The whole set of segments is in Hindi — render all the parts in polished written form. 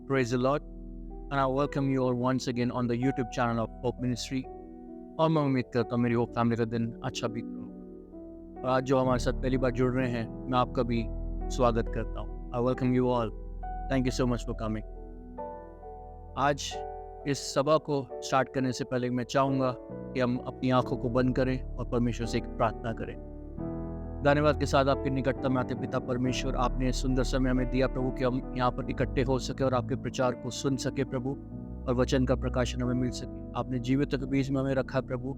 Praise the Lord, and I welcome you all once again on the YouTube channel of Hope Ministry। और मैं उम्मीद करता हूँ मेरी होप फैमिली का दिन अच्छा बीत रहा हो। और आज जो हमारे साथ पहली बार जुड़ रहे हैं, मैं आपका भी स्वागत करता हूँ। I welcome you all, thank you so much for coming. आज इस सभा को स्टार्ट करने से पहले मैं चाहूँगा कि हम अपनी आंखों को बंद करें और परमेश्वर से एक प्रार्थना करें। धन्यवाद के साथ आपके निकटतम में आते पिता परमेश्वर, आपने सुंदर समय हमें दिया प्रभु कि हम यहाँ पर इकट्ठे हो सके और आपके प्रचार को सुन सके प्रभु, और वचन का प्रकाशन हमें मिल सके। आपने जीवितों के बीच में हमें रखा प्रभु,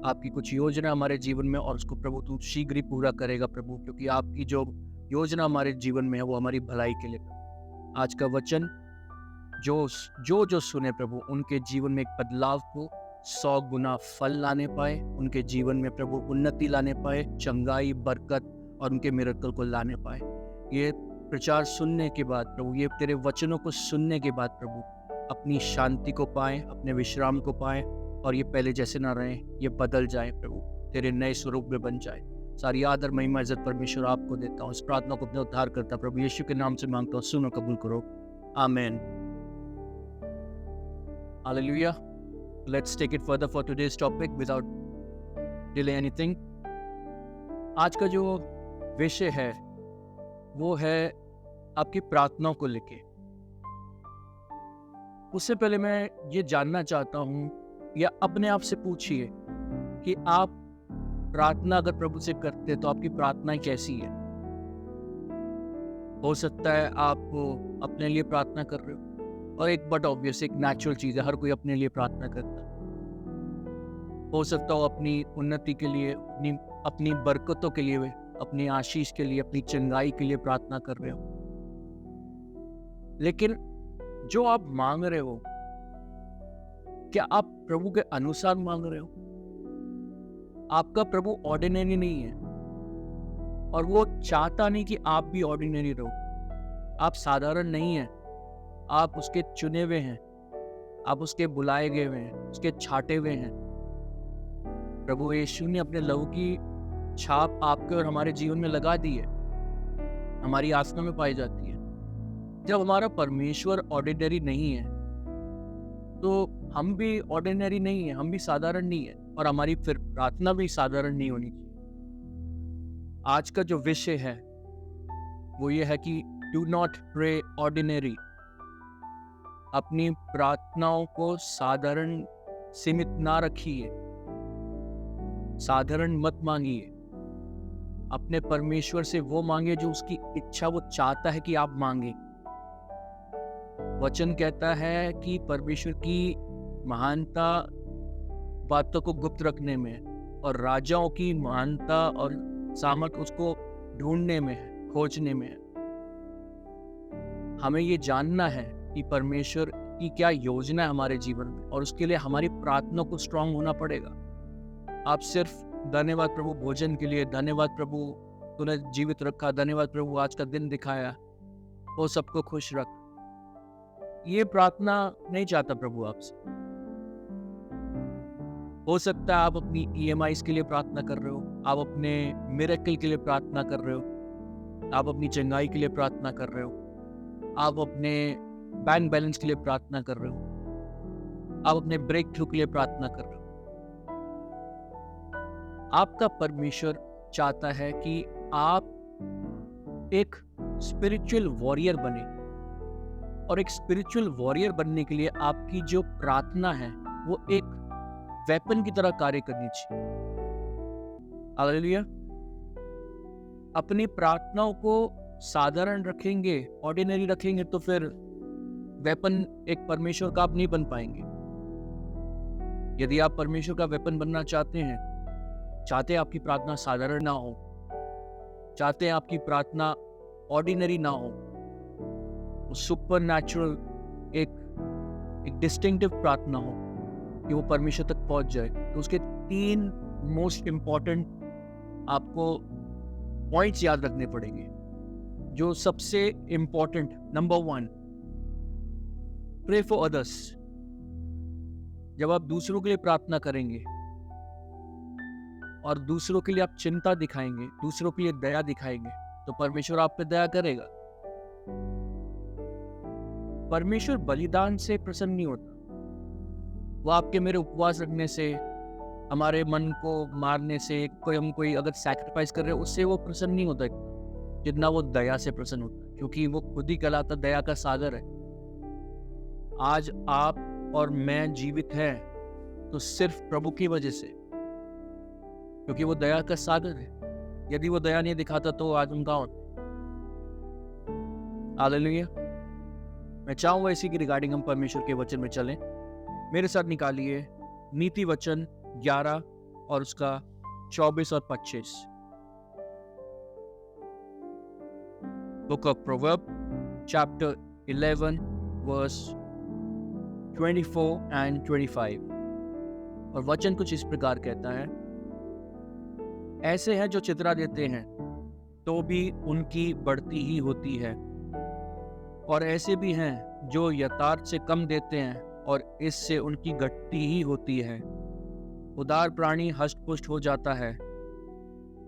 आपकी कुछ योजना हमारे जीवन में, और उसको प्रभु तू शीघ्र ही पूरा करेगा प्रभु, क्योंकि आपकी जो योजना हमारे जीवन में है वो हमारी भलाई के लिए। आज का वचन जो सुने प्रभु, उनके जीवन में एक बदलाव को 100 गुना फल लाने पाए, उनके जीवन में प्रभु उन्नति लाने पाए, चंगाई, बरकत और उनके मिरेकल को लाने पाए। ये प्रचार सुनने के बाद प्रभु, ये तेरे वचनों को सुनने के बाद प्रभु अपनी शांति को पाएं, अपने विश्राम को पाएं, और ये पहले जैसे ना रहे, ये बदल जाए प्रभु, तेरे नए स्वरूप में बन जाए। सारी आदर महिमा इज्जत परमेश्वर आपको देता हूँ। इस प्रार्थना को अपने उद्धार करता प्रभु यीशु के नाम से मांगता हूँ, सुनो कबूल करो, आमेन। Hallelujah. Let's take it further for today's topic without delay anything। आज का जो विषय है वो है आपकी प्रार्थनाओं को लेके। उससे पहले मैं ये जानना चाहता हूँ, या अपने आप से पूछिए कि आप प्रार्थना अगर प्रभु से करते हैं तो आपकी प्रार्थनाएं कैसी है। हो सकता है आप अपने लिए प्रार्थना कर रहे हो, और एक बट ऑब्वियस एक नेचुरल चीज़ है, हर कोई अपने लिए प्रार्थना करता है। हो सकता हो अपनी उन्नति के लिए, अपनी बरकतों के लिए, अपनी आशीष के लिए, अपनी चंगाई के लिए प्रार्थना कर रहे हो। लेकिन जो आप मांग रहे हो, क्या आप प्रभु के अनुसार मांग रहे हो? आपका प्रभु ऑर्डिनरी नहीं है, और वो चाहता नहीं कि आप भी ऑर्डिनरी रहो। आप साधारण नहीं हैं, आप उसके चुने हुए हैं, आप उसके बुलाए गए हुए हैं, उसके छाटे हुए हैं। प्रभु यीशु ने अपने लहू की छाप आपके और हमारे जीवन में लगा दी है, हमारी आत्मा में पाई जाती है। जब हमारा परमेश्वर ऑर्डिनरी नहीं है तो हम भी ऑर्डिनरी नहीं है, हम भी साधारण नहीं है, और हमारी फिर प्रार्थना भी साधारण नहीं होनी चाहिए। आज का जो विषय है वो ये है कि डू नॉट प्रे ऑर्डिनरी। अपनी प्रार्थनाओं को साधारण सीमित ना रखिए, साधारण मत मांगिए। अपने परमेश्वर से वो मांगे जो उसकी इच्छा, वो चाहता है कि आप मांगे। वचन कहता है कि परमेश्वर की महानता बातों को गुप्त रखने में है, और राजाओं की महानता और सामर्थ उसको ढूंढने में है, खोजने में है। हमें ये जानना है कि परमेश्वर की क्या योजना है हमारे जीवन में, और उसके लिए हमारी प्रार्थना को स्ट्रांग होना पड़ेगा। आप सिर्फ धन्यवाद प्रभु भोजन के लिए, धन्यवाद प्रभु तूने जीवित रखा, धन्यवाद प्रभु आज का दिन दिखाया, वो सबको खुश रख, ये प्रार्थना नहीं चाहता प्रभु आपसे। हो सकता है आप अपनी EMIs के लिए प्रार्थना कर रहे हो, आप अपने मिरेकल के लिए प्रार्थना कर रहे हो, आप अपनी चंगाई के लिए प्रार्थना कर रहे हो, आप अपने बैंक बैलेंस के लिए प्रार्थना कर रहे हो, आप अपने ब्रेक थ्रू के लिए प्रार्थना कर रहे हो। आपका परमेश्वर चाहता है कि आप एक स्पिरिचुअल वॉरियर बने, और एक स्पिरिचुअल वॉरियर बनने के लिए आपकी जो प्रार्थना है वो एक वेपन की तरह कार्य करनी चाहिए। हालेलुया। अपनी प्रार्थनाओं को साधारण रखेंगे, ऑर्डिनरी रखेंगे, तो फिर वेपन एक परमेश्वर का आप नहीं बन पाएंगे। यदि आप परमेश्वर का वेपन बनना चाहते हैं, चाहते हैं आपकी प्रार्थना साधारण ना हो, चाहते हैं आपकी प्रार्थना ऑर्डिनरी ना हो, सुपर नेचुरल एक डिस्टिंक्टिव प्रार्थना हो कि वो परमेश्वर तक पहुंच जाए, तो उसके 3 मोस्ट इम्पॉर्टेंट आपको पॉइंट्स याद रखने पड़ेंगे। जो सबसे important, number 1, pray for others. जब आप दूसरों के लिए प्रार्थना करेंगे और दूसरों के लिए आप चिंता दिखाएंगे, दूसरों के लिए दया दिखाएंगे, तो परमेश्वर आप पे दया करेगा। परमेश्वर बलिदान से प्रसन्न नहीं होता। वो आपके मेरे उपवास रखने से, हमारे मन को मारने से, कोई अगर सैक्रिफाइस कर रहे हैं उससे वो प्रसन्न नहीं होता इतना, जितना वो दया से प्रसन्न होता है, क्योंकि वो खुद ही कहलाता दया का सागर है। आज आप और मैं जीवित हैं तो सिर्फ प्रभु की वजह से, क्योंकि वो दया का सागर है। यदि वो दया नहीं दिखाता तो आज हम कहाँ होते। हालेलुया। मैं चाहूंगा इसी की रिगार्डिंग हम परमेश्वर के वचन में चलें। मेरे साथ निकालिए नीति वचन 11 और उसका 24 और 25। Book of proverb chapter 11 verse 24 and 25। और वचन कुछ इस प्रकार कहता है, ऐसे हैं जो चितरा देते हैं तो भी उनकी बढ़ती ही होती है, और ऐसे भी हैं जो यथार्थ से कम देते हैं और इससे उनकी घटती ही होती है। उदार प्राणी हष्ट-पुष्ट हो जाता है,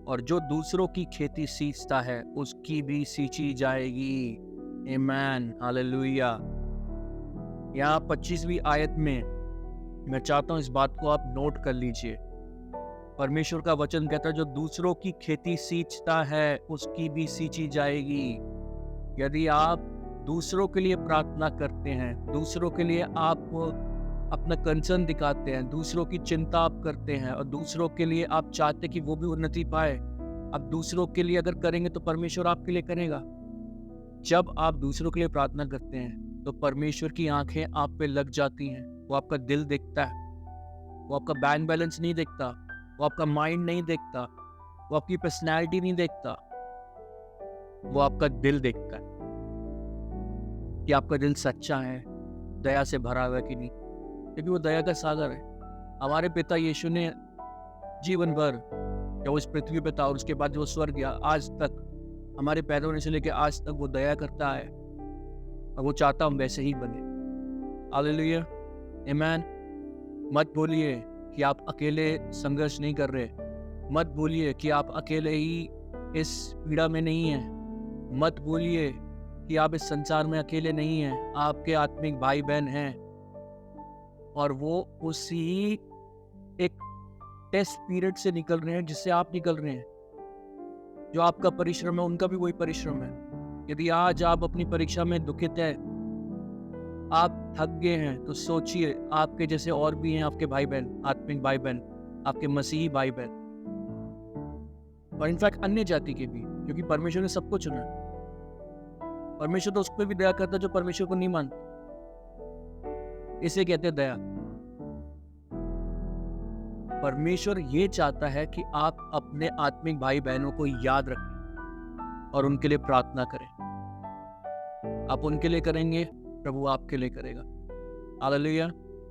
और जो दूसरों की खेती सींचता है उसकी भी सींची जाएगी। आमीन, हालेलुया। यहाँ 25वीं आयत में मैं चाहता हूँ इस बात को आप नोट कर लीजिए। परमेश्वर का वचन कहता है जो दूसरों की खेती सींचता है उसकी भी सींची जाएगी। यदि आप दूसरों के लिए प्रार्थना करते हैं, दूसरों के लिए आप अपना कंसर्न दिखाते हैं, दूसरों की चिंता आप करते हैं, और दूसरों के लिए आप चाहते कि वो भी उन्नति पाए, आप दूसरों के लिए अगर करेंगे तो परमेश्वर आपके लिए करेगा। जब आप दूसरों के लिए प्रार्थना करते हैं तो परमेश्वर की आंखें आप पे लग जाती हैं। वो आपका दिल देखता है, वो आपका बैंक बैलेंस नहीं देखता, वो आपका माइंड नहीं देखता, वो आपकी पर्सनैलिटी नहीं देखता, वो आपका दिल देखता है कि आपका दिल सच्चा है, दया से भरा हुआ है कि नहीं, क्योंकि वो दया का सागर है। हमारे पिता यीशु ने जीवन भर जब वो इस पृथ्वी पे था और उसके बाद जो स्वर्ग गया, आज तक हमारे पैदा होने से लेकर आज तक वो दया करता है, और वो चाहता हम वैसे ही बने। हालेलुया, आमीन। मत बोलिए कि आप अकेले संघर्ष नहीं कर रहे, मत बोलिए कि आप अकेले ही इस पीड़ा में नहीं हैं, मत बोलिए कि आप इस संसार में अकेले नहीं हैं। आपके आत्मिक भाई बहन हैं, और वो उसी एक टेस्ट पीरियड से निकल रहे हैं जिससे आप निकल रहे हैं। जो आपका परिश्रम है उनका भी वही परिश्रम है। यदि आज आप अपनी परीक्षा में दुखित है, आप थक गए हैं, तो सोचिए आपके जैसे और भी हैं आपके भाई बहन, आत्मिक भाई बहन, आपके मसीही भाई बहन, और इनफैक्ट अन्य जाति के भी, क्योंकि परमेश्वर ने सबको चुना। परमेश्वर तो उस पर भी दया करता है जो परमेश्वर को नहीं मानता। इसे कहते हैं दया। परमेश्वर ये चाहता है कि आप अपने आत्मिक भाई बहनों को याद रखें और उनके लिए प्रार्थना करें। आप उनके लिए करेंगे, प्रभु आपके लिए करेगा। हालेलुया,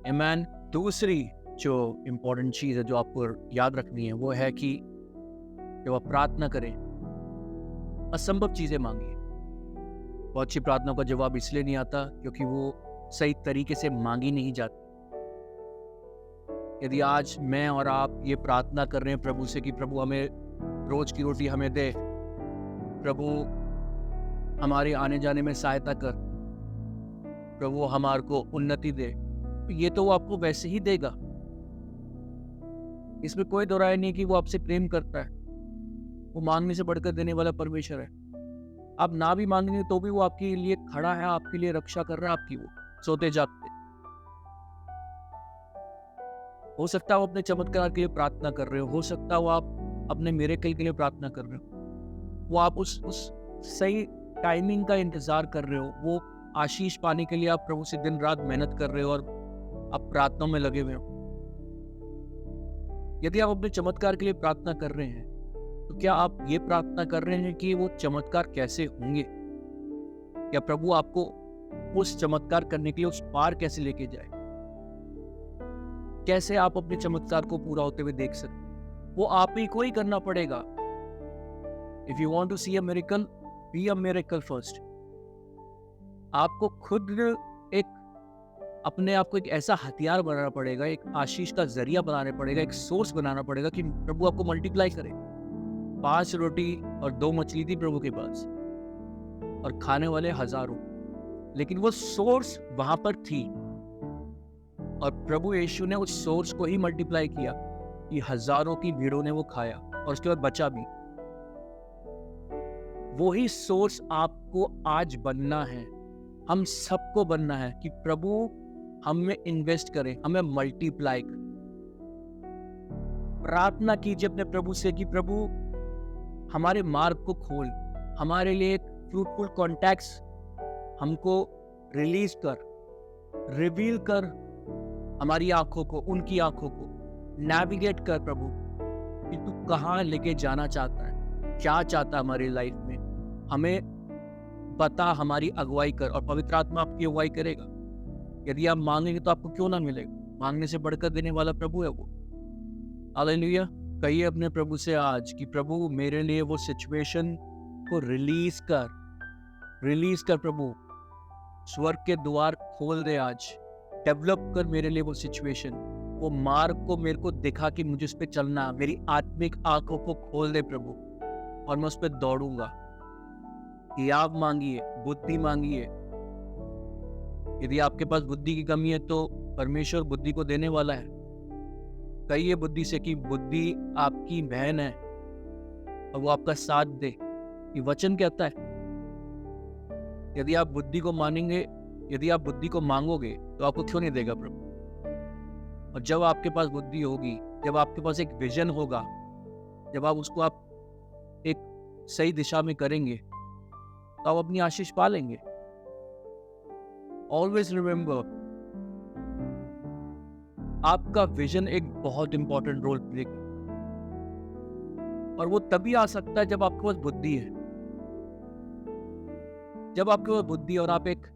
आमीन। दूसरी जो इम्पोर्टेंट चीज है जो आपको याद रखनी है वो है कि जब आप प्रार्थना करें, असंभव चीजें मांगिए। बहुत अच्छी प्रार्थनाओं का जवाब इसलिए नहीं आता क्योंकि वो सही तरीके से मांगी नहीं जाती। यदि आज मैं और आप ये प्रार्थना कर रहे हैं प्रभु से कि प्रभु हमें रोज की रोटी हमें दे, प्रभु हमारे आने जाने में सहायता कर, प्रभु हमारे को उन्नति दे, तो ये तो वो आपको वैसे ही देगा। इसमें कोई दो राय नहीं कि वो आपसे प्रेम करता है। वो मांगने से बढ़कर देने वाला परमेश्वर है। आप ना भी मांगेंगे तो भी वो आपके लिए खड़ा है, आपके लिए रक्षा कर रहा है आपकी, वो सोते जागते। हो सकता है वो अपने चमत्कार के लिए प्रार्थना कर रहे हो सकता है वो आप अपने मिरेकल के लिए प्रार्थना कर रहे हो, वो आप उस सही टाइमिंग का इंतजार कर रहे हो, वो आशीष पाने के लिए आप प्रभु से दिन रात मेहनत कर रहे हो और आप प्रार्थनाओं में लगे हुए हो। यदि आप अपने चमत्कार के लिए प्रार्थना कर रहे हैं तो क्या आप ये प्रार्थना कर रहे हैं कि वो चमत्कार कैसे होंगे, या प्रभु आपको उस चमत्कार करने के लिए उस पार कैसे लेके जाए, कैसे आप अपने चमत्कार को पूरा होते हुए देख सकते हैं, वो आप ही को ही करना पड़ेगा। If you want to see a miracle, be a miracle first. आपको खुद एक अपने आप को एक ऐसा हथियार बनाना पड़ेगा, एक आशीष का जरिया बनाना पड़ेगा, एक सोर्स बनाना पड़ेगा कि प्रभु आपको मल्टीप्लाई करे। 5 रोटी और 2 मछली थी प्रभु के पास, और खाने वाले हजारों, लेकिन वो सोर्स वहां पर थी और प्रभु यीशु ने उस सोर्स को ही मल्टीप्लाई किया कि हजारों की भीड़ों ने वो खाया और उसके बाद बचा भी। वही सोर्स आपको आज बनना है, हम सबको बनना है कि प्रभु हम में इन्वेस्ट करे, हमें मल्टीप्लाई करे। प्रार्थना कीजिए अपने प्रभु से कि प्रभु हमारे मार्ग को खोल, हमारे लिए एक फ्रूटफुल कॉन्टैक्ट्स हमको रिलीज कर, रिवील कर हमारी आंखों को, उनकी आंखों को नेविगेट कर प्रभु कि तू कहाँ लेके जाना चाहता है, क्या चाहता है हमारी लाइफ में, हमें बता, हमारी अगुवाई कर। और पवित्र आत्मा आपकी अगुवाई करेगा। यदि आप मांगेंगे तो आपको क्यों ना मिलेगा, मांगने से बढ़कर देने वाला प्रभु है वो। हालेलुया। कहिए अपने प्रभु से आज कि प्रभु मेरे लिए वो सिचुएशन को रिलीज कर प्रभु, स्वर्ग के द्वार खोल दे आज, डेवलप कर मेरे लिए वो सिचुएशन, वो मार्ग को मेरे को दिखा कि मुझे उस पर चलना, मेरी आत्मिक आंखों को खोल दे प्रभु और मैं उस पर दौड़ूंगा। याद मांगिए, बुद्धि मांगिए। यदि आपके पास बुद्धि की कमी है तो परमेश्वर बुद्धि को देने वाला है। कहिए बुद्धि से कि बुद्धि आपकी बहन है और वो आपका साथ दे। ये वचन कहता है यदि आप बुद्धि को मानेंगे, यदि आप बुद्धि को मांगोगे तो आपको क्यों नहीं देगा प्रभु। और जब आपके पास बुद्धि होगी, जब आपके पास एक विजन होगा, जब आप उसको एक सही दिशा में करेंगे तो आप अपनी आशीष पा लेंगे। ऑलवेज रिमेंबर, आपका विजन एक बहुत इंपॉर्टेंट रोल प्ले करता है और वो तभी आ सकता है जब आपके पास बुद्धि है। जब आपके पास बुद्धि और आप एक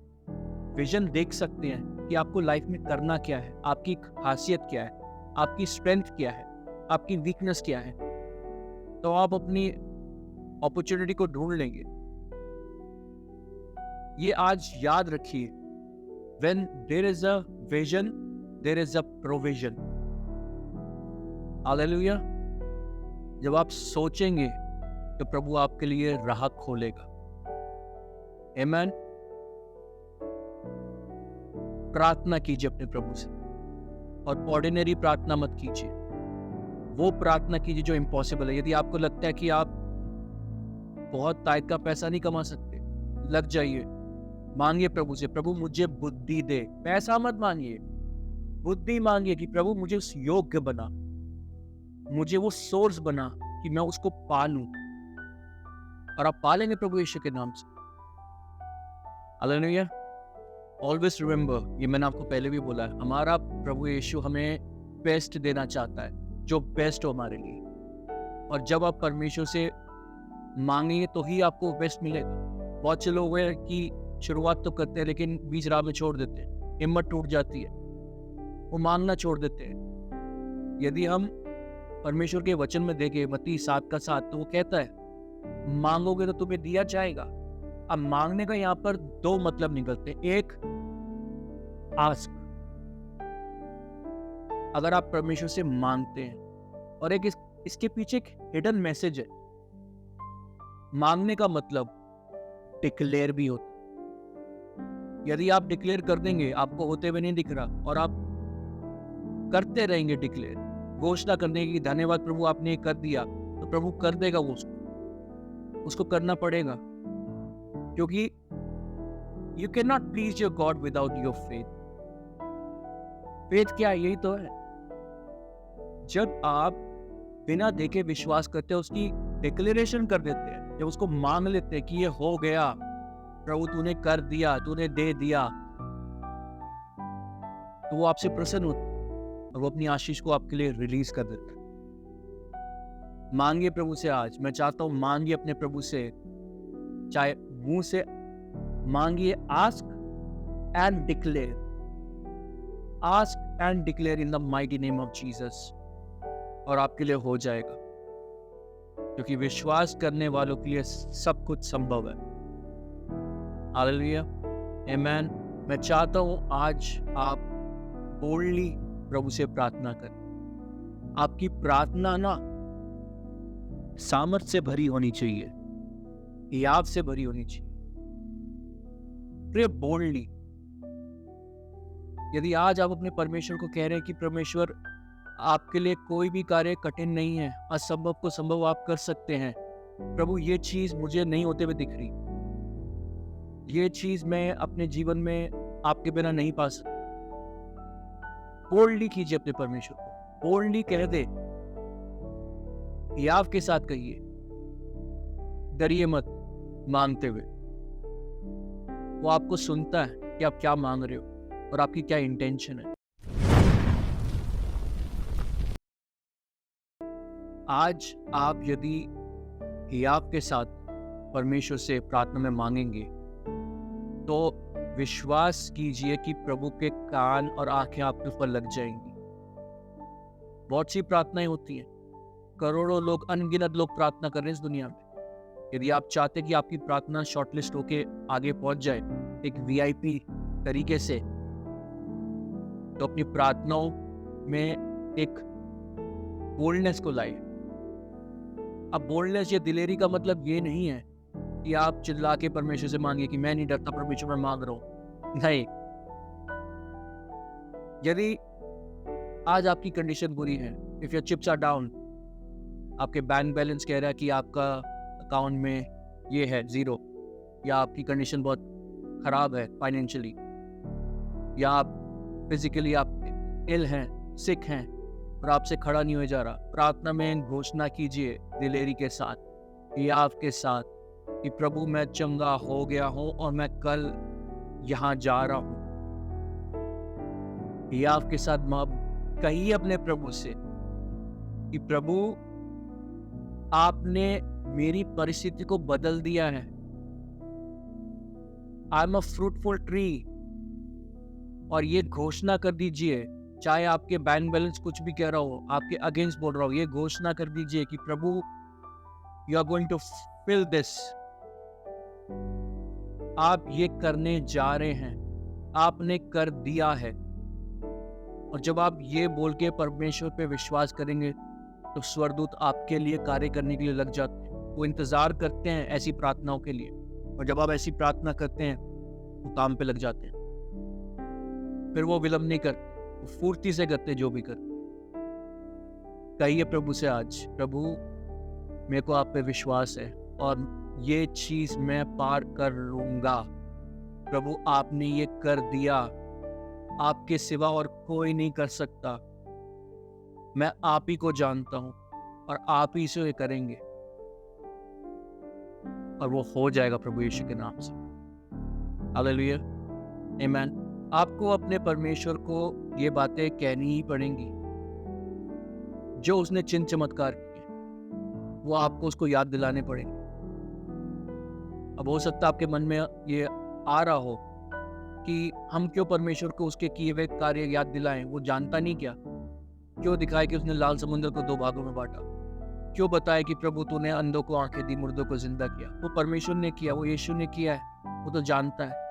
विजन देख सकते हैं कि आपको लाइफ में करना क्या है, आपकी खासियत क्या है, आपकी स्ट्रेंथ क्या है, आपकी वीकनेस क्या है, तो आप अपनी अपॉर्चुनिटी को ढूंढ लेंगे। ये आज याद रखिए, when there is a vision, there is a provision. Hallelujah. जब आप सोचेंगे तो प्रभु आपके लिए राह खोलेगा। आमीन। प्रार्थना कीजिए अपने प्रभु से और ऑर्डिनरी प्रार्थना मत कीजिए, वो प्रार्थना कीजिए जो इम्पॉसिबल है। यदि आपको लगता है कि आप बहुत तायत का पैसा नहीं कमा सकते, लग जाइए, मांगिए प्रभु से, प्रभु मुझे बुद्धि दे। पैसा मत मांगिए, बुद्धि मांगिए कि प्रभु मुझे उस योग्य बना, मुझे वो सोर्स बना कि मैं उसको पालूं। और आप पालेंगे प्रभु यीशु के नाम से। हालेलुया। ऑलवेज रिमेंबर, ये मैंने आपको पहले भी बोला है, हमारा प्रभु यीशु हमें बेस्ट देना चाहता है, जो बेस्ट हो हमारे लिए। और जब आप परमेश्वर से मांगेंगे तो ही आपको बेस्ट मिलेगा। बहुत से लोग हैं कि शुरुआत तो करते हैं लेकिन बीच राह में छोड़ देते हैं, हिम्मत टूट जाती है, वो मांगना छोड़ देते हैं। यदि हम परमेश्वर के वचन में देखें मत्ती 7:7, तो वो कहता है मांगोगे तो तुम्हें दिया जाएगा। अब मांगने का यहाँ पर दो मतलब निकलते हैं। एक आस्क, अगर आप परमेश्वर से मांगते हैं, और एक इसके पीछे एक हिडन मैसेज है। मांगने का मतलब डिक्लेयर भी होता है। यदि आप डिक्लेयर कर देंगे, आपको होते हुए नहीं दिख रहा और आप करते रहेंगे डिक्लेयर, घोषणा करने की, धन्यवाद प्रभु आपने ये कर दिया, तो प्रभु कर देगा। वो उसको करना पड़ेगा, क्योंकि you can not please your God without your faith. Faith क्या है? यही तो है, जब आप बिना देखे विश्वास करते हैं, उसकी डिक्लेरेशन कर देते हैं, जब उसको मांग लेते हैं कि ये हो गया प्रभु, तूने कर दिया, तूने दे दिया, तो वो आपसे प्रसन्न होता है और वो अपनी आशीष को आपके लिए रिलीज कर देता है। मांगिए प्रभु से आज। मैं चाहता हूं मांगिए अपने प्रभु से, चाहे मुंह से मांगिए। Ask and declare, ask and declare in the mighty name of Jesus, और आपके लिए हो जाएगा, क्योंकि विश्वास करने वालों के लिए सब कुछ संभव है। हालेलुया, आमीन। मैं चाहता हूं आज आप बोल्डली प्रभु से प्रार्थना करें। आपकी प्रार्थना ना सामर्थ से भरी होनी चाहिए, याद से भरी होनी चाहिए। Pray boldly. यदि आज आप अपने परमेश्वर को कह रहे हैं कि परमेश्वर, आपके लिए कोई भी कार्य कठिन नहीं है, असंभव को संभव आप कर सकते हैं। प्रभु, ये चीज मुझे नहीं होते हुए दिख रही, ये चीज मैं अपने जीवन में आपके बिना नहीं पा सकता। बोल्डली कीजिए अपने परमेश्वर को, बोल्डली कह दे, याव के साथ कहिए, डरिए मत मांगते हुए। वो आपको सुनता है कि आप क्या मांग रहे हो और आपकी क्या इंटेंशन है। आज आप यदि याव के साथ परमेश्वर से प्रार्थना में मांगेंगे तो विश्वास कीजिए कि प्रभु के कान और आंखें आपके ऊपर लग जाएंगी। बहुत सी प्रार्थनाएं होती हैं, करोड़ों लोग, अनगिनत लोग प्रार्थना कर रहे हैं इस दुनिया में। यदि आप चाहते कि आपकी प्रार्थना शॉर्टलिस्ट होके आगे पहुंच जाए एक वीआईपी तरीके से, तो अपनी प्रार्थनाओं में एक बोल्डनेस को लाइए। अब बोल्डनेस या दिलेरी का मतलब ये नहीं है कि आप चिल्ला के परमेश्वर से मांगिए कि मैं नहीं डरता, परमेश्वर मैं मांग रहा हूं। नहीं, यदि आज आपकी कंडीशन बुरी है, if your chips are down, आपके बैंक बैलेंस कह रहा है कि आपका अकाउंट में ये है 0, या आपकी कंडीशन बहुत खराब है फाइनेंशियली, या आप फिजिकली आप इल हैं, सिक हैं और आपसे खड़ा नहीं हो जा रहा, प्रार्थना में घोषणा कीजिए दिलेरी के साथ, याव के साथ, कि प्रभु मैं चंगा हो गया हूं और मैं कल यहां जा रहा हूं। याव के साथ कहिए अपने प्रभु से कि प्रभु, आपने मेरी परिस्थिति को बदल दिया है। I am a fruitful tree. और ये घोषणा कर दीजिए, चाहे आपके बैंक बैलेंस कुछ भी कह रहा हो, आपके अगेंस्ट बोल रहा हो, ये घोषणा कर दीजिए कि प्रभु, you are going to fill this. आप ये करने जा रहे हैं, आपने कर दिया है। और जब आप ये बोल के परमेश्वर पे विश्वास करेंगे तो स्वर्गदूत आपके लिए कार्य करने के लिए लग जाते हैं। वो इंतजार करते हैं ऐसी प्रार्थनाओं के लिए, और जब आप ऐसी प्रार्थना करते हैं वो काम पे लग जाते हैं। फिर वो विलंब नहीं करते, वो फुर्ती से करते जो भी करते। कहिए प्रभु से आज, प्रभु मेरे को आप पे विश्वास है और ये चीज मैं पार कर लूंगा। प्रभु आपने ये कर दिया, आपके सिवा और कोई नहीं कर सकता। मैं आप ही को जानता हूं और आप ही से करेंगे, और वो हो जाएगा प्रभु यीशु के नाम से। हालेलुया, आमीन। आपको अपने परमेश्वर को ये बातें कहनी ही पड़ेंगी। जो उसने चिन्ह चमत्कार किए वो आपको उसको याद दिलाने पड़ेंगे। अब हो सकता है आपके मन में ये आ रहा हो कि हम क्यों परमेश्वर को उसके किए हुए कार्य याद दिलाएं, वो जानता नहीं क्या? क्यों दिखाए कि उसने लाल समुद्र को 2 भागों में बांटा? क्यों बताए कि प्रभु तूने अंधों को आंखें दी, मुर्दों को जिंदा किया? वो परमेश्वर ने किया, वो यीशु ने किया है, वो तो जानता है।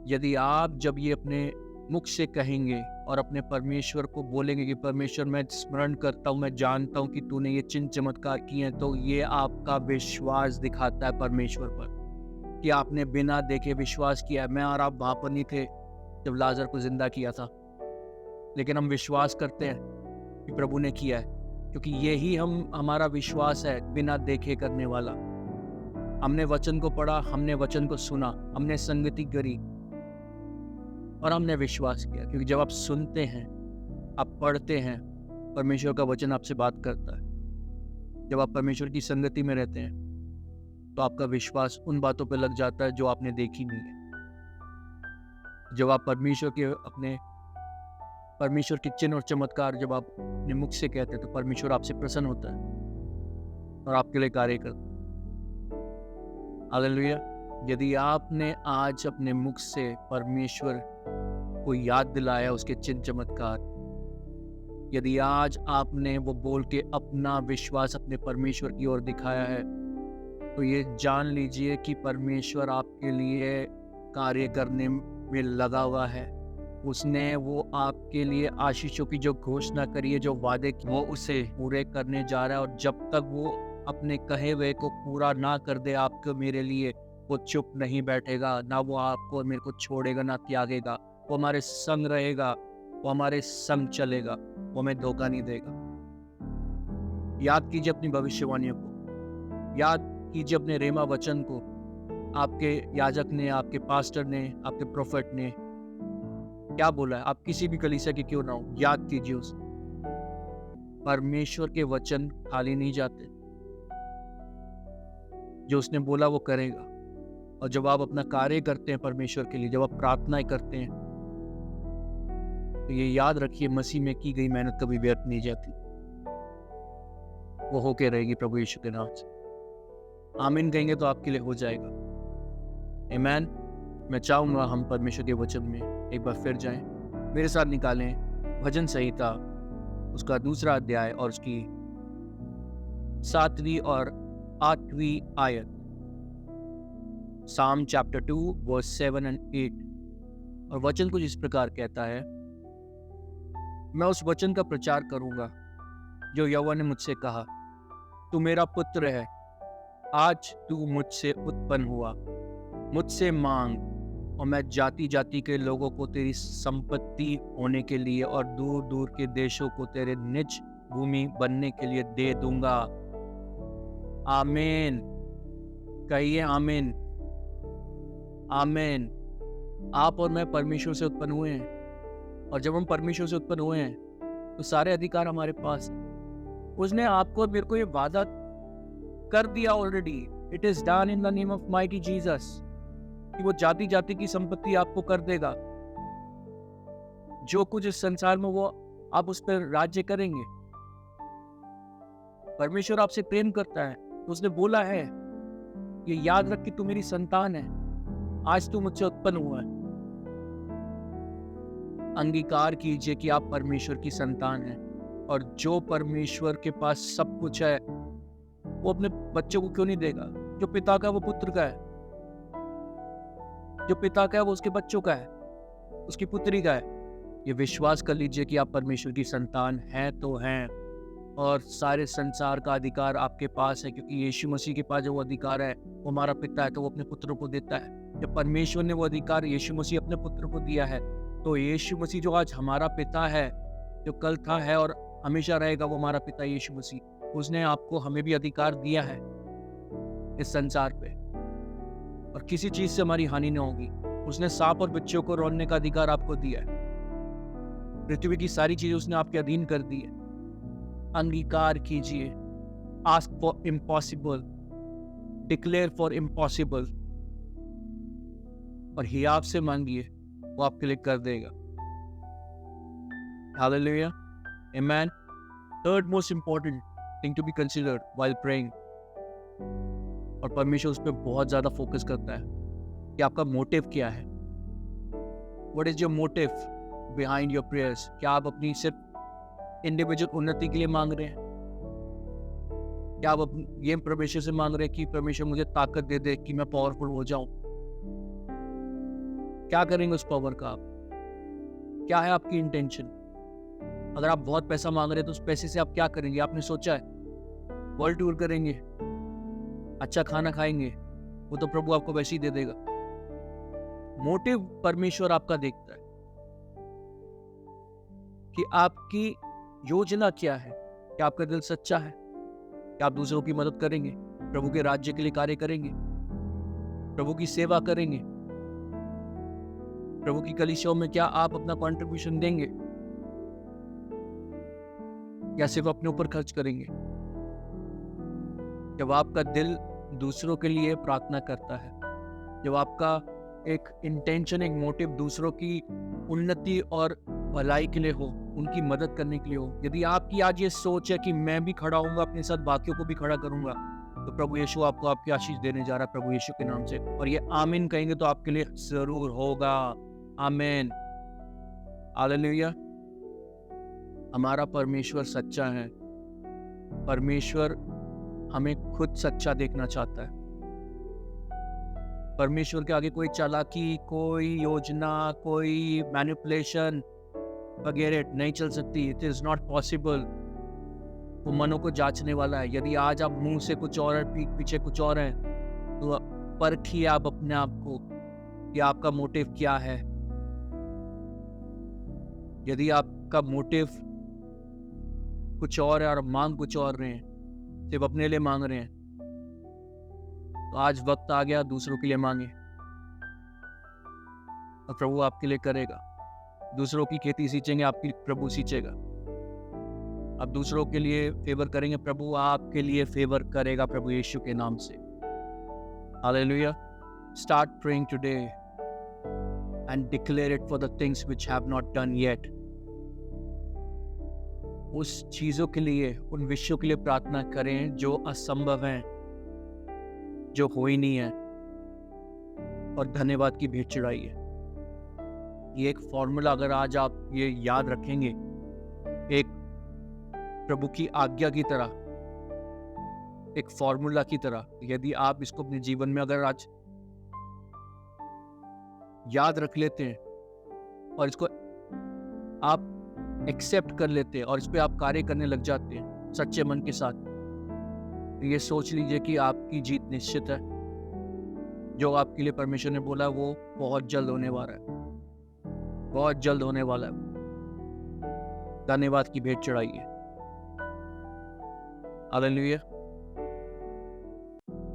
यदि आप जब ये अपने मुख से कहेंगे और अपने परमेश्वर को बोलेंगे कि परमेश्वर मैं स्मरण करता हूँ, मैं जानता हूँ कि तूने ये चिन्ह चमत्कार किए हैं, तो ये आपका विश्वास दिखाता है परमेश्वर पर कि आपने बिना देखे विश्वास किया है। मैं और आप वहाँ पर नहीं थे जब लाजर को जिंदा किया था, लेकिन हम विश्वास करते हैं कि प्रभु ने किया है, क्योंकि यही हमारा विश्वास है, बिना देखे करने वाला। हमने वचन को पढ़ा, हमने वचन को सुना, हमने संगति करी और हमने विश्वास किया। क्योंकि जब आप सुनते हैं, आप पढ़ते हैं, परमेश्वर का वचन आपसे बात करता है। जब आप परमेश्वर की संगति में रहते हैं तो आपका विश्वास उन बातों पर लग जाता है जो आपने देखी नहीं है। जब आप परमेश्वर के चिन्ह और चमत्कार जब आप अपने मुख से कहते हैं तो परमेश्वर आपसे प्रसन्न होता है और आपके लिए कार्य करता है। हालेलुया। यदि आपने आज अपने मुख से परमेश्वर को याद दिलाया उसके चिन्ह चमत्कार, यदि आज आपने वो बोल के अपना विश्वास अपने परमेश्वर की ओर दिखाया है, तो ये जान लीजिए कि परमेश्वर आपके लिए कार्य करने में लगा हुआ है। उसने वो आपके लिए आशीषों की जो घोषणा करी है, जो वादे वो उसे पूरे करने जा रहा है। और जब तक वो अपने कहे हुए को पूरा ना कर दे आपको मेरे लिए, वो चुप नहीं बैठेगा, ना वो आपको और मेरे को छोड़ेगा, ना त्यागेगा। वो हमारे संग रहेगा, वो हमारे संग चलेगा, वो हमें धोखा नहीं देगा। याद कीजिए अपनी भविष्यवाणियों को, याद कीजिए अपने रेमा वचन को। आपके याजक ने, आपके पास्टर ने, आपके प्रोफेट ने क्या बोला है, आप किसी भी कलीसिया के क्यों ना हो, याद कीजिए उसे। परमेश्वर के वचन खाली नहीं जाते, जो उसने बोला वो करेगा। और जब आप अपना कार्य करते हैं परमेश्वर के लिए, जब आप प्रार्थनाएं करते हैं, तो ये याद रखिए, मसीह में की गई मेहनत कभी व्यर्थ नहीं जाती, वो होके रहेगी प्रभु यीशु के नाम से। आमीन कहेंगे तो आपके लिए हो जाएगा। आमीन। मैं चाहूंगा हम परमेश्वर के वचन में एक बार फिर जाएं। मेरे साथ निकालें भजन संहिता, उसका 2 अध्याय और उसकी 7वीं और 8वीं आयत। Psalm chapter 2 verse 7 and 8। और वचन कुछ इस प्रकार कहता है, मैं उस वचन का प्रचार करूंगा जो यहोवा ने मुझसे कहा, तू मेरा पुत्र है, आज तू मुझसे उत्पन्न हुआ। मुझसे मांग और मैं जाति जाति के लोगों को तेरी संपत्ति होने के लिए और दूर दूर के देशों को तेरे निज भूमि बनने के लिए दे दूंगा। आमीन। कहिए आमीन। आमीन। आप और मैं परमेश्वर से उत्पन्न हुए हैं, और जब हम परमेश्वर से उत्पन्न हुए हैं तो सारे अधिकार हमारे पास हैं। उसने आपको और मेरे को ये वादा कर दिया already. It is done in the name of mighty Jesus, कि वो जाति जाति की संपत्ति आपको कर देगा। जो कुछ इस संसार में वो आप उस पर राज्य करेंगे। परमेश्वर आपसे प्रेम करता है, तो उसने बोला है, ये याद रख कि तू मेरी संतान है, आज तू मुझसे उत्पन्न हुआ है। अंगीकार कीजिए कि आप परमेश्वर की संतान हैं, और जो परमेश्वर के पास सब कुछ है वो अपने बच्चों को क्यों नहीं देगा। जो पिता का है वो पुत्र का है, जो पिता का है वो उसके बच्चों का है, उसकी पुत्री का है। ये विश्वास कर लीजिए कि आप परमेश्वर की संतान हैं तो हैं, और सारे संसार का अधिकार आपके पास है, क्योंकि यीशु मसीह के पास जो वो अधिकार है, वो हमारा पिता है तो वो अपने पुत्र को देता है। जब परमेश्वर ने वो अधिकार यीशु मसीह अपने पुत्र को दिया है, तो यीशु मसीह जो आज हमारा पिता है, जो कल था, है और हमेशा रहेगा, वो हमारा पिता यीशु मसीह, उसने आपको, हमें भी अधिकार दिया है इस संसार पे, और किसी चीज से हमारी हानि न होगी। उसने सांप और बिच्छू को रोकने का अधिकार आपको दिया है। पृथ्वी की सारी चीजें उसने आपके अधीन कर दी है। अंगीकार कीजिए। Ask for impossible, declare for impossible, और हियाव से मांगिए, वो आपके लिए कर देगा। हालेलुया। आमीन। Third most important thing to be considered while praying, और परमेश्वर उस पर बहुत ज्यादा फोकस करता है कि आपका मोटिव क्या है। What is your motive behind your prayers? क्या आप अपनी सिर्फ इंडिविजुअल उन्नति के लिए मांग रहे हैं? क्या आप ये परमेश्वर से मांग रहे हैं कि परमेश्वर मुझे ताकत दे दे कि मैं पावरफुल हो जाऊं? क्या करेंगे उस पावर का आप? क्या है आपकी इंटेंशन? अगर आप बहुत पैसा मांग रहे हैं तो उस पैसे से आप क्या करेंगे? आपने सोचा है? वर्ल्ड टूर करेंगे, अच्छा खाना खाएंगे, वो तो प्रभु आपको वैसे ही दे देगा। मोटिव परमेश्वर आपका देखता है कि आपकी योजना क्या है। क्या आपका दिल सच्चा है? क्या आप दूसरों की मदद करेंगे, प्रभु के राज्य के लिए कार्य करेंगे, प्रभु की सेवा करेंगे? प्रभु की कलीसियाओं में क्या आप अपना कंट्रीब्यूशन देंगे, या सिर्फ अपने ऊपर खर्च करेंगे? जब आपका दिल दूसरों के लिए प्रार्थना करता है, जब आपका एक इंटेंशन, एक मोटिव दूसरों की उन्नति और भलाई के लिए हो, उनकी मदद करने के लिए हो, यदि आपकी आज ये सोच है कि मैं भी खड़ा होऊंगा, अपने साथ बाकियों को भी खड़ा करूंगा, तो प्रभु यीशु आपको आपकी आशीष देने जा रहा है, प्रभु यीशु के नाम से। और ये आमीन कहेंगे तो आपके लिए जरूर होगा। आमीन। हालेलुया। हमारा परमेश्वर सच्चा है। परमेश्वर हमें खुद सच्चा देखना चाहता है। परमेश्वर के आगे कोई चालाकी, कोई योजना, कोई मैनिपुलेशन वगैरह नहीं चल सकती। It is not possible. वो मनों को जांचने वाला है। यदि आज आप मुंह से कुछ और है, पीठ पीछे कुछ और है, तो परखिए आप अपने आप को कि आपका मोटिव क्या है। यदि आपका मोटिव कुछ और है और मांग कुछ और रहे हैं, सिर्फ अपने लिए मांग रहे हैं, तो आज वक्त आ गया दूसरों के लिए मांगे और प्रभु आपके लिए करेगा। दूसरों की खेती सींचेंगे, आपकी प्रभु सींचेगा। आप दूसरों के लिए फेवर करेंगे, प्रभु आपके लिए फेवर करेगा, प्रभु यीशु के नाम से। Hallelujah. Start praying today and declare it for the things which have not done yet. उस चीजों के लिए, उन विषयों के लिए प्रार्थना करें जो असंभव हैं, जो हो ही नहीं है, और धन्यवाद की भेंट चढ़ाइए। ये एक फॉर्मूला अगर आज आप ये याद रखेंगे, एक प्रभु की आज्ञा की तरह, एक फॉर्मूला की तरह, यदि आप इसको अपने जीवन में अगर आज याद रख लेते हैं और इसको आप एक्सेप्ट कर लेते हैं और इस पे आप कार्य करने लग जाते हैं सच्चे मन के साथ, तो ये सोच लीजिए कि आपकी जीत निश्चित है। जो आपके लिए परमेश्वर ने बोला वो बहुत जल्द होने वाला है, बहुत जल्द होने वाला है। धन्यवाद की भेंट चढ़ाइए। हालेलुया।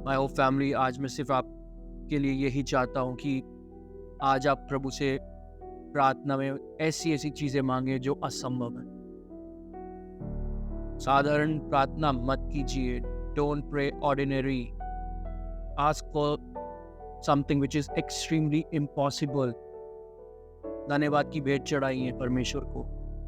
माय होप फैमिली, आज मैं सिर्फ आपके लिए यही चाहता हूँ कि आज आप प्रभु से प्रार्थना में ऐसी ऐसी चीजें मांगे जो असंभव है। साधारण प्रार्थना मत कीजिए। Don't pray ordinary. Ask for something which is extremely impossible. धन्यवाद की भेंट चढ़ाइए परमेश्वर को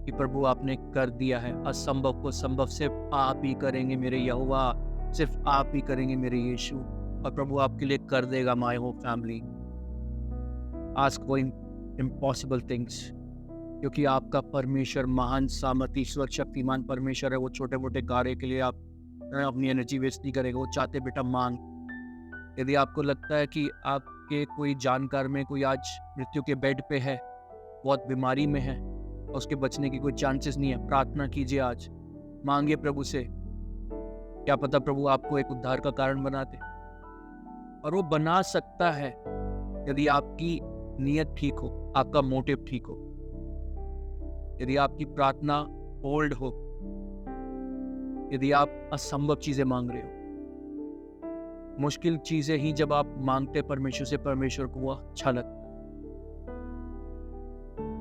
कि प्रभु आपने कर दिया है। असंभव को संभव सिर्फ आप ही करेंगे मेरे यहोवा, सिर्फ आप ही करेंगे मेरे यीशु, और प्रभु आपके लिए कर देगा। My hope family, ask for impossible things, क्योंकि आपका परमेश्वर महान सामर्थ्य ईश्वर शक्तिमान परमेश्वर है। वो छोटे मोटे कार्य के लिए आप अपनी एनर्जी वेस्ट नहीं करेगा। वो चाहते बेटा मांग। यदि आपको लगता है कि आपके कोई जानकार में कोई आज मृत्यु के बेड पे है, बहुत बीमारी में है, और उसके बचने की कोई चांसेस नहीं है, प्रार्थना कीजिए आज, मांगिए प्रभु से। क्या पता प्रभु आपको एक उद्धार का कारण बना दे, और वो बना सकता है यदि आपकी नियत ठीक हो, आपका मोटिव ठीक हो, यदि आपकी प्रार्थना बोल्ड हो, यदि आप असंभव चीजें मांग रहे हो। मुश्किल चीजें ही जब आप मांगते परमेश्वर से, परमेश्वर को वो अच्छा लगता है।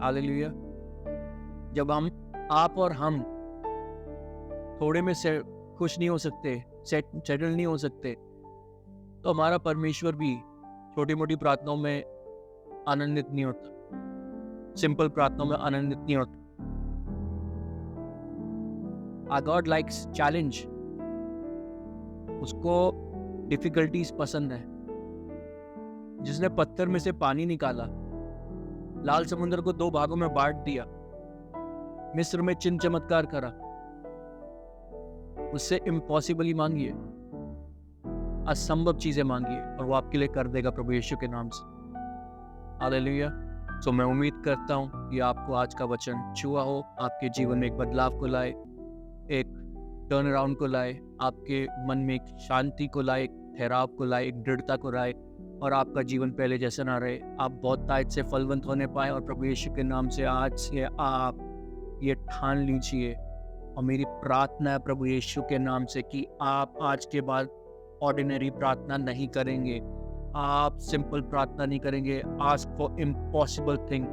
हालेलुया। जब आप और हम थोड़े में से खुश नहीं हो सकते, सेटल नहीं हो सकते, तो हमारा परमेश्वर भी छोटी मोटी प्रार्थनाओं में आनंदित नहीं होता, सिंपल प्रार्थनाओं में आनंदित नहीं होता। Our God likes challenge। उसको डिफिकल्टीज पसंद है। जिसने पत्थर में से पानी निकाला, लाल समुद्र को 2 भागों में बांट दिया, मिस्र में चिन्ह चमत्कार करा, उससे इम्पॉसिबल ही मांगिए, असंभव चीजें मांगिए, और वो आपके लिए कर देगा प्रभु यीशु के नाम से। हालेलुया। तो मैं उम्मीद करता हूँ कि आपको आज का वचन छुआ हो, आपके जीवन में एक बदलाव को लाए, एक टर्न अराउंड को लाए, आपके मन में एक शांति को लाए, एक ठहराव को लाए, एक दृढ़ता को लाए, और आपका जीवन पहले जैसा ना रहे। आप बहुत तायत से फलवंत होने पाए, और प्रभु यीशु के नाम से आज से आप ये ठान लीजिए, और मेरी प्रार्थना है प्रभु यीशु के नाम से कि आप आज के बाद ऑर्डिनरी प्रार्थना नहीं करेंगे, आप सिंपल प्रार्थना नहीं करेंगे। Ask for impossible thing,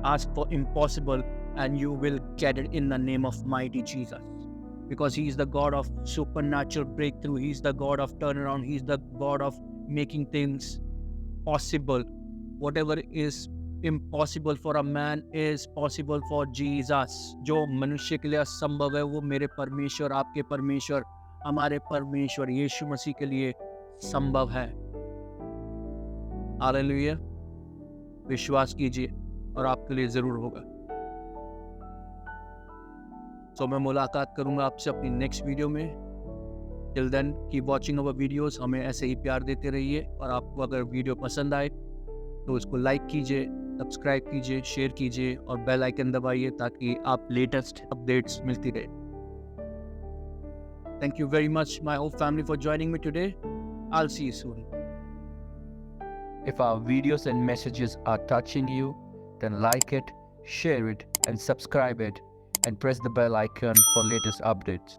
ask for impossible, and you will get it in the name of mighty Jesus, because he is the God of supernatural breakthrough, he is the God of turnaround, he is the God of making things possible. Whatever is impossible for a man is possible for Jesus। जो मनुष्य के लिए असंभव है वो मेरे परमेश्वर, आपके परमेश्वर, हमारे परमेश्वर यीशु मसीह के लिए संभव है। हालेलुया। विश्वास कीजिए और आपके लिए जरूर होगा। तो मैं मुलाकात करूंगा आपसे अपनी नेक्स्ट वीडियो में। Till then keep watching our videos. हमें ऐसे ही प्यार देते रहिए, और आपको अगर वीडियो पसंद आए तो उसको लाइक कीजिए, सब्सक्राइब कीजिए, शेयर कीजिए, और बेल आइकन दबाइए ताकि आप लेटेस्ट अपडेट्स मिलती रहे। Thank you very much my hope family for joining me today. I will see you soon. If our videos and messages are touching you, then like it, share it, and subscribe it, and press the bell icon for latest updates.